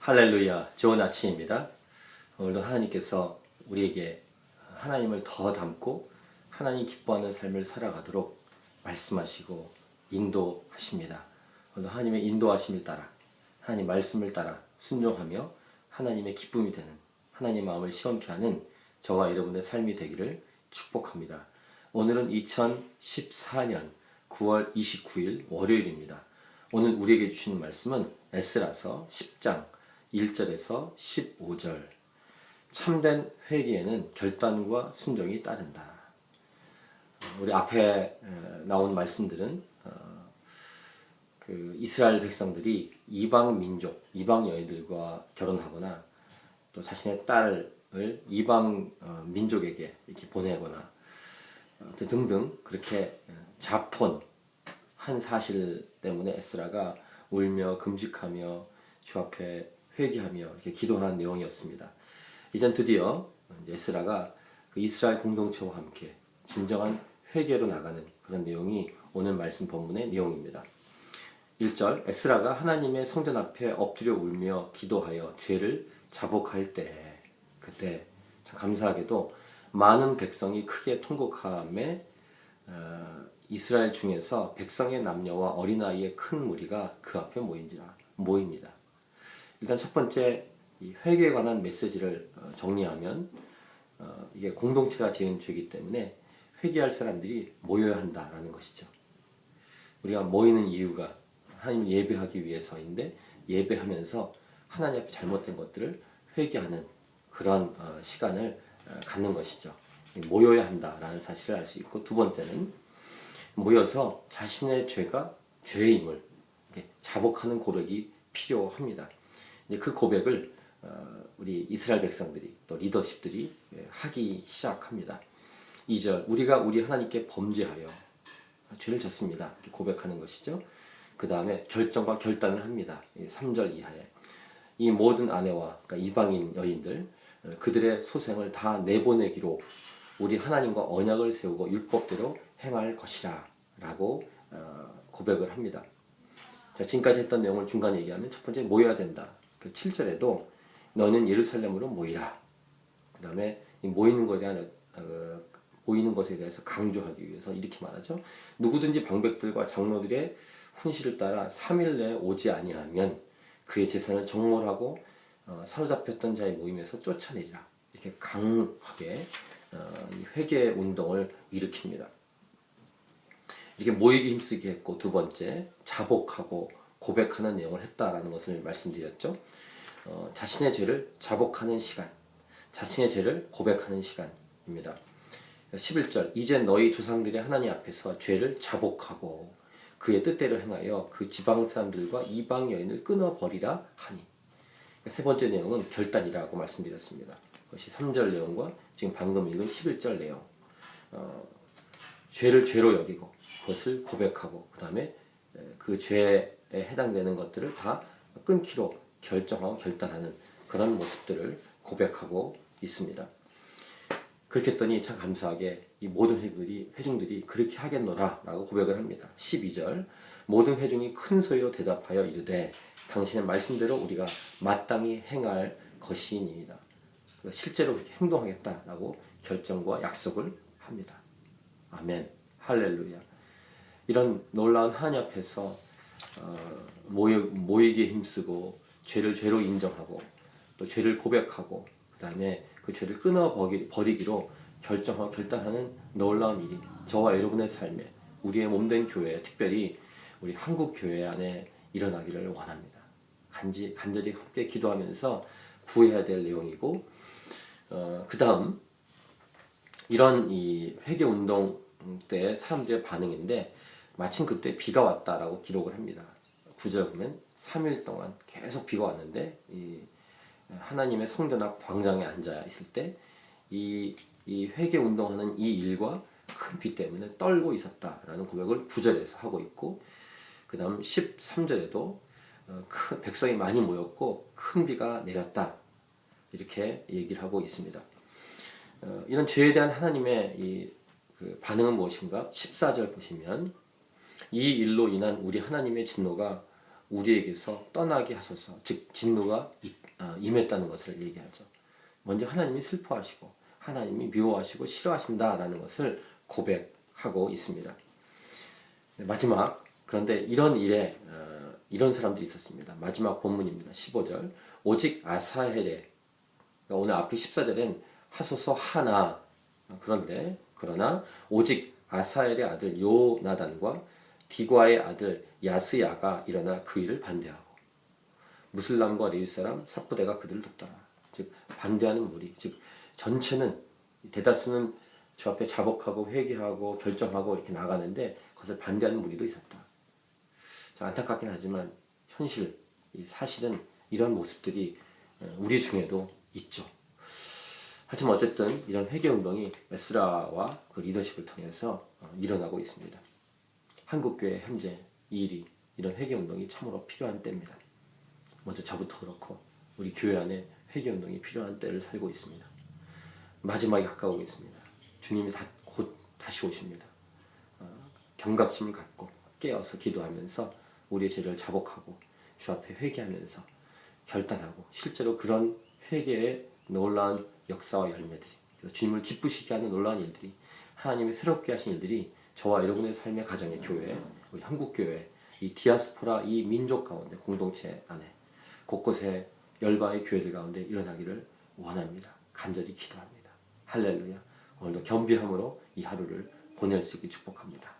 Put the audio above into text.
할렐루야, 좋은 아침입니다. 오늘도 하나님께서 우리에게 하나님을 더 닮고 하나님 기뻐하는 삶을 살아가도록 말씀하시고 인도하십니다. 오늘도 하나님의 인도하심을 따라 하나님 말씀을 따라 순종하며 하나님의 기쁨이 되는 하나님의 마음을 시원케 하는 저와 여러분의 삶이 되기를 축복합니다. 오늘은 2014년 9월 29일 월요일입니다. 오늘 우리에게 주시는 말씀은 에스라서 10장 1절에서 15절. 참된 회개에는 결단과 순종이 따른다. 우리 앞에 나온 말씀들은 그 이스라엘 백성들이 이방 민족, 이방 여인들과 결혼하거나 또 자신의 딸을 이방 민족에게 이렇게 보내거나 등등 그렇게 자폰한 사실 때문에 에스라가 울며 금식하며 주 앞에 회개하며 이렇게 기도하는 내용이었습니다. 이젠 드디어 에스라가 그 이스라엘 공동체와 함께 진정한 회개로 나가는 그런 내용이 오늘 말씀 본문의 내용입니다. 1절 에스라가 하나님의 성전 앞에 엎드려 울며 기도하여 죄를 자복할 때 그때 참 감사하게도 많은 백성이 크게 통곡함에 이스라엘 중에서 백성의 남녀와 어린아이의 큰 무리가 그 앞에 모입니다. 일단 첫 번째 이 회개에 관한 메시지를 정리하면 이게 공동체가 지은 죄이기 때문에 회개할 사람들이 모여야 한다라는 것이죠. 우리가 모이는 이유가 하나님을 예배하기 위해서인데 예배하면서 하나님 앞에 잘못된 것들을 회개하는 그런 시간을 갖는 것이죠. 모여야 한다라는 사실을 알 수 있고, 두 번째는 모여서 자신의 죄가 죄임을 자복하는 고백이 필요합니다. 그 고백을 우리 이스라엘 백성들이 또 리더십들이 하기 시작합니다. 2절 우리가 우리 하나님께 범죄하여 죄를 졌습니다. 이렇게 고백하는 것이죠. 그 다음에 결정과 결단을 합니다. 3절 이하에 이 모든 아내와 그러니까 이방인 여인들 그들의 소생을 다 내보내기로 우리 하나님과 언약을 세우고 율법대로 행할 것이라 라고 고백을 합니다. 자, 지금까지 했던 내용을 중간에 얘기하면 첫 번째 모여야 된다. 7절에도 너는 예루살렘으로 모이라. 그 다음에 모이는 것에 대해서 강조하기 위해서 이렇게 말하죠. 누구든지 방백들과 장로들의 훈시를 따라 3일 내에 오지 아니하면 그의 재산을 정몰하고 사로잡혔던 자의 모임에서 쫓아내리라. 이렇게 강하게 회개 운동을 일으킵니다. 이렇게 모이기 힘쓰게 했고, 두 번째 자복하고 고백하는 내용을 했다라는 것을 말씀드렸죠. 자신의 죄를 자복하는 시간, 자신의 죄를 고백하는 시간입니다. 11절 이제 너희 조상들의 하나님 앞에서 죄를 자복하고 그의 뜻대로 행하여 그 지방 사람들과 이방 여인을 끊어버리라 하니. 세 번째 내용은 결단이라고 말씀드렸습니다. 그것이 3절 내용과 지금 방금 읽은 11절 내용. 죄를 죄로 여기고 그것을 고백하고 그 다음에 그 죄에 해당되는 것들을 다 끊기로 결정하고 결단하는 그런 모습들을 고백하고 있습니다. 그렇게 했더니 참 감사하게 이 모든 회중들이 그렇게 하겠노라 라고 고백을 합니다. 12절 모든 회중이 큰 소리로 대답하여 이르되 당신의 말씀대로 우리가 마땅히 행할 것이니이다. 실제로 그렇게 행동하겠다라고 결정과 약속을 합니다. 아멘. 할렐루야. 이런 놀라운 하나님 앞에서 모이게 힘쓰고 죄를 죄로 인정하고 또 죄를 고백하고 그 다음에 그 죄를 끊어버리기로 결정하고 결단하는 놀라운 일이 저와 여러분의 삶에 우리의 몸된 교회, 특별히 우리 한국 교회 안에 일어나기를 원합니다. 간절히 함께 기도하면서 구해야 될 내용이고, 그 다음 이런 이 회개 운동 때 사람들의 반응인데 마침 그때 비가 왔다라고 기록을 합니다. 9절 보면 3일 동안 계속 비가 왔는데 이 하나님의 성전 앞 광장에 앉아 있을 때 이 회개 운동하는 이 일과 큰 비 때문에 떨고 있었다라는 고백을 9절에서 하고 있고, 그 다음 13절에도 백성이 많이 모였고 큰 비가 내렸다 이렇게 얘기를 하고 있습니다. 이런 죄에 대한 하나님의 그 반응은 무엇인가? 14절 보시면 이 일로 인한 우리 하나님의 진노가 우리에게서 떠나게 하소서. 즉 진노가 임했다는 것을 얘기하죠. 먼저 하나님이 슬퍼하시고 하나님이 미워하시고 싫어하신다라는 것을 고백하고 있습니다. 마지막, 그런데 이런 일에 이런 사람들이 있었습니다. 마지막 본문입니다. 15절. 오직 아사헬의, 그러니까 오늘 앞에 14절엔 하소서 하나, 그러나 오직 아사헬의 아들 요나단과 디과의 아들 야스야가 일어나 그 일을 반대하고 무슬람과 레위 사람 삽부대가 그들을 돕더라. 즉 반대하는 무리, 즉 전체는, 대다수는 주 앞에 자복하고 회개하고 결정하고 이렇게 나가는데 그것을 반대하는 무리도 있었다. 자, 안타깝긴 하지만 현실, 이 사실은 이런 모습들이 우리 중에도 있죠. 하지만 어쨌든 이런 회개운동이 에스라와 그 리더십을 통해서 일어나고 있습니다. 한국교회 현재 이 일이, 이런 회개운동이 참으로 필요한 때입니다. 먼저 저부터 그렇고 우리 교회 안에 회개운동이 필요한 때를 살고 있습니다. 마지막이 가까우고 있습니다. 주님이 곧 다시 오십니다. 경각심을 갖고 깨어서 기도하면서 우리의 죄를 자복하고 주 앞에 회개하면서 결단하고 실제로 그런 회개의 놀라운 역사와 열매들이, 주님을 기쁘시게 하는 놀라운 일들이, 하나님이 새롭게 하신 일들이 저와 여러분의 삶의 가정의 교회, 우리 한국교회, 이 디아스포라, 이 민족 가운데, 공동체 안에 곳곳에 열방의 교회들 가운데 일어나기를 원합니다. 간절히 기도합니다. 할렐루야. 오늘도 겸비함으로 이 하루를 보낼 수 있게 축복합니다.